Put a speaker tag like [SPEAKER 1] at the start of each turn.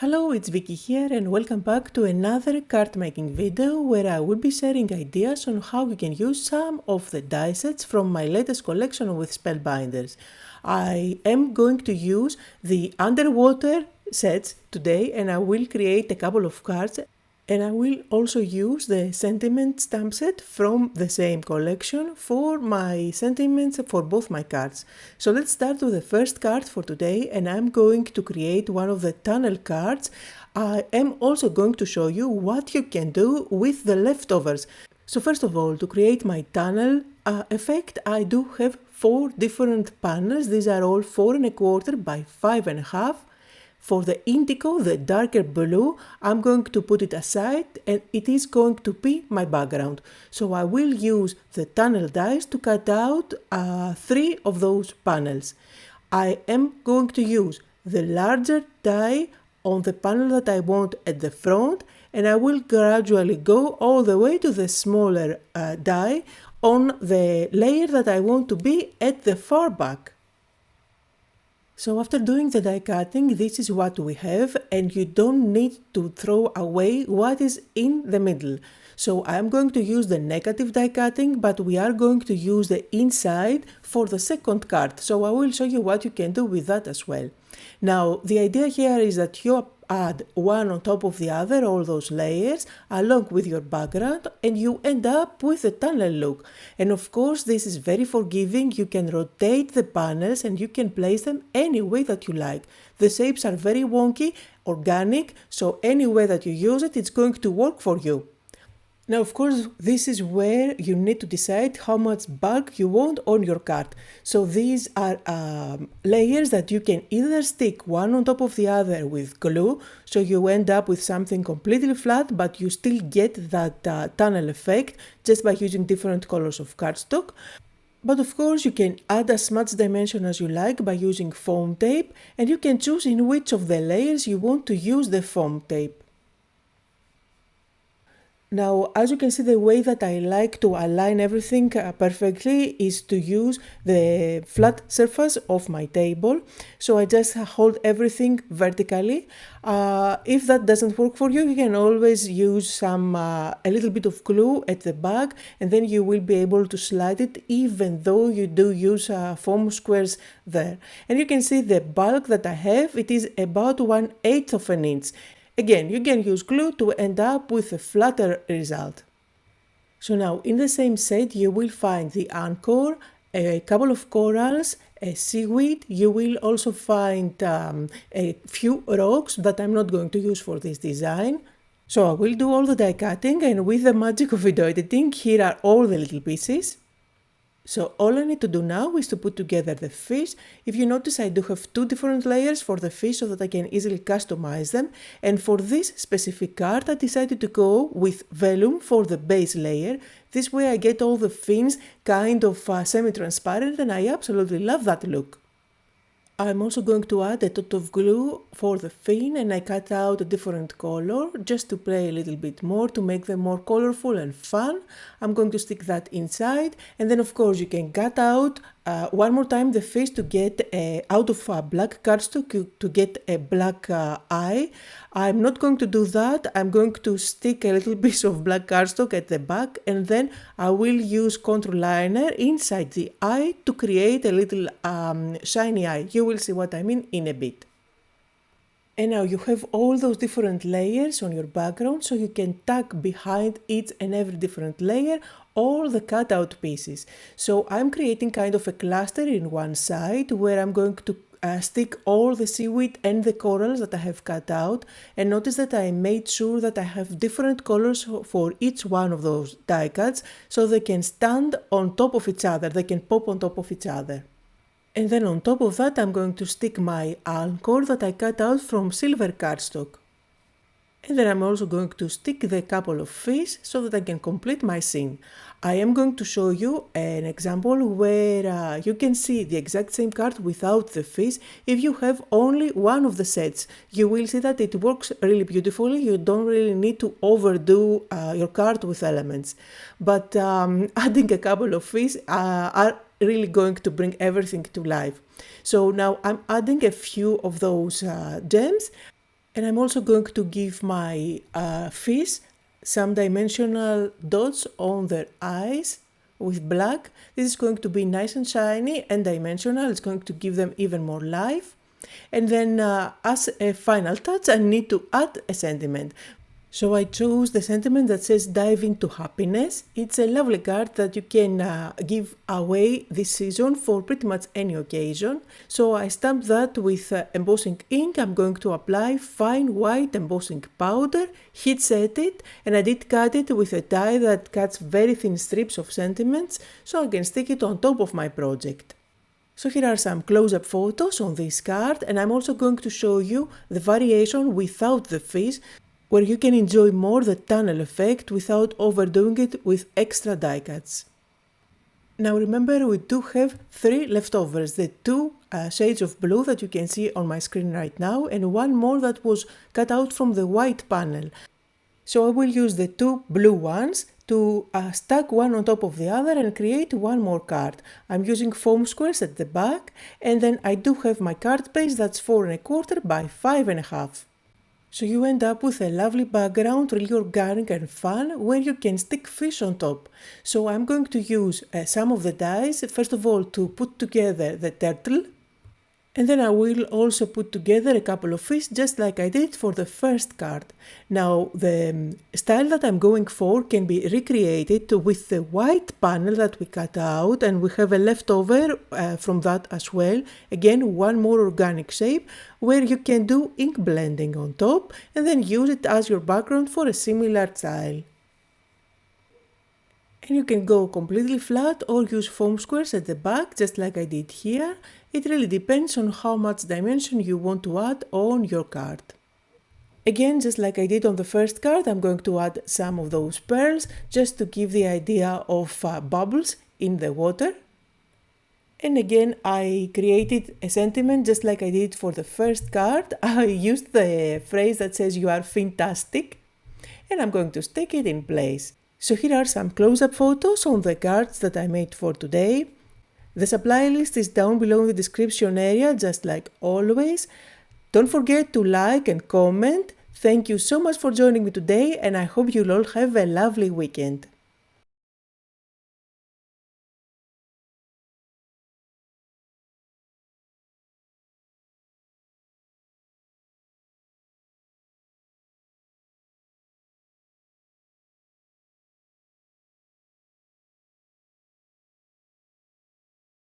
[SPEAKER 1] Hello, it's Vicky here and welcome back to another card making video where I will be sharing ideas on how you can use some of the die sets from my latest collection with Spellbinders. I am going to use the underwater sets today and I will create a couple of cards, and I will also use the sentiment stamp set from the same collection for my sentiments for both my cards. So let's start with the first card for today, and I'm going to create one of the tunnel cards. I am also going to show you what you can do with the leftovers. So first of all, to create my tunnel effect, I do have 4 different panels. These are all 4 1/4 by 5 1/2. For the indigo, the darker blue, I'm going to put it aside and it is going to be my background. So I will use the tunnel dies to cut out 3 of those panels. I am going to use the larger die on the panel that I want at the front, and I will gradually go all the way to the smaller die on the layer that I want to be at the far back. So after doing the die cutting, this is what we have, and you don't need to throw away what is in the middle. So I'm going to use the negative die cutting, but we are going to use the inside for the second card. So I will show you what you can do with that as well. Now, the idea here is that you add one on top of the other, all those layers, along with your background, and you end up with a tunnel look. And of course, this is very forgiving. You can rotate the panels and you can place them any way that you like. The shapes are very wonky, organic, so any way that you use it, it's going to work for you. Now, of course, this is where you need to decide how much bulk you want on your card. So these are layers that you can either stick one on top of the other with glue, so you end up with something completely flat, but you still get that tunnel effect just by using different colors of cardstock. But of course, you can add as much dimension as you like by using foam tape, and you can choose in which of the layers you want to use the foam tape. Now, as you can see, the way that I like to align everything perfectly is to use the flat surface of my table. So I just hold everything vertically. If that doesn't work for you, you can always use a little bit of glue at the back, and then you will be able to slide it even though you do use foam squares there. And you can see the bulk that I have, it is about 1/8 of an inch. Again, you can use glue to end up with a flatter result. So now, in the same set, you will find the anchor, a couple of corals, a seaweed. You will also find a few rocks that I'm not going to use for this design. So I will do all the die cutting, and with the magic of video editing, here are all the little pieces. So all I need to do now is to put together the fish. If you notice, I do have 2 different layers for the fish so that I can easily customize them. And for this specific card, I decided to go with vellum for the base layer. This way I get all the fins kind of semi-transparent, and I absolutely love that look. I'm also going to add a dot of glue for the fin, and I cut out a different color just to play a little bit more to make them more colorful and fun. I'm going to stick that inside, and then of course you can cut out one more time the face to get out of black cardstock to get a black eye. I'm not going to do that. I'm going to stick a little piece of black cardstock at the back, and then I will use contour liner inside the eye to create a little shiny eye. You will see what I mean in a bit. And now you have all those different layers on your background, so you can tuck behind each and every different layer all the cutout pieces. So I'm creating kind of a cluster in one side where I'm going to stick all the seaweed and the corals that I have cut out, and notice that I made sure that I have different colors for each one of those die cuts so they can stand on top of each other, they can pop on top of each other. And then on top of that, I'm going to stick my anchor that I cut out from silver cardstock. And then I'm also going to stick the couple of fish so that I can complete my scene. I am going to show you an example where you can see the exact same card without the fish if you have only one of the sets. You will see that it works really beautifully. You don't really need to overdo your card with elements. But adding a couple of fish are really going to bring everything to life. So now I'm adding a few of those gems. And I'm also going to give my fish some dimensional dots on their eyes with black. This is going to be nice and shiny and dimensional. It's going to give them even more life. And then as a final touch, I need to add a sentiment. So I chose the sentiment that says dive into happiness. It's a lovely card that you can give away this season for pretty much any occasion. So I stamped that with embossing ink. I'm going to apply fine white embossing powder, heat set it, and I did cut it with a die that cuts very thin strips of sentiments so I can stick it on top of my project. So here are some close-up photos on this card, and I'm also going to show you the variation without the fish, where you can enjoy more the tunnel effect without overdoing it with extra die cuts. Now remember, we do have 3 leftovers, the 2 shades of blue that you can see on my screen right now, and one more that was cut out from the white panel. So I will use the 2 blue ones to stack one on top of the other and create one more card. I'm using foam squares at the back, and then I do have my card base that's 4 1/4 by 5 1/2. So you end up with a lovely background, really organic and fun, where you can stick fish on top. So I'm going to use some of the dies, first of all to put together the turtle, and then I will also put together a couple of fish just like I did for the first card. Now the style that I'm going for can be recreated with the white panel that we cut out, and we have a leftover from that as well. Again, one more organic shape where you can do ink blending on top and then use it as your background for a similar style. And you can go completely flat or use foam squares at the back just like I did here. It really depends on how much dimension you want to add on your card. Again, just like I did on the first card, I'm going to add some of those pearls just to give the idea of bubbles in the water. And again, I created a sentiment just like I did for the first card. I used the phrase that says "you are fantastic," and I'm going to stick it in place. So here are some close-up photos on the cards that I made for today. The supply list is down below in the description area, just like always. Don't forget to like and comment. Thank you so much for joining me today, and I hope you'll all have a lovely weekend.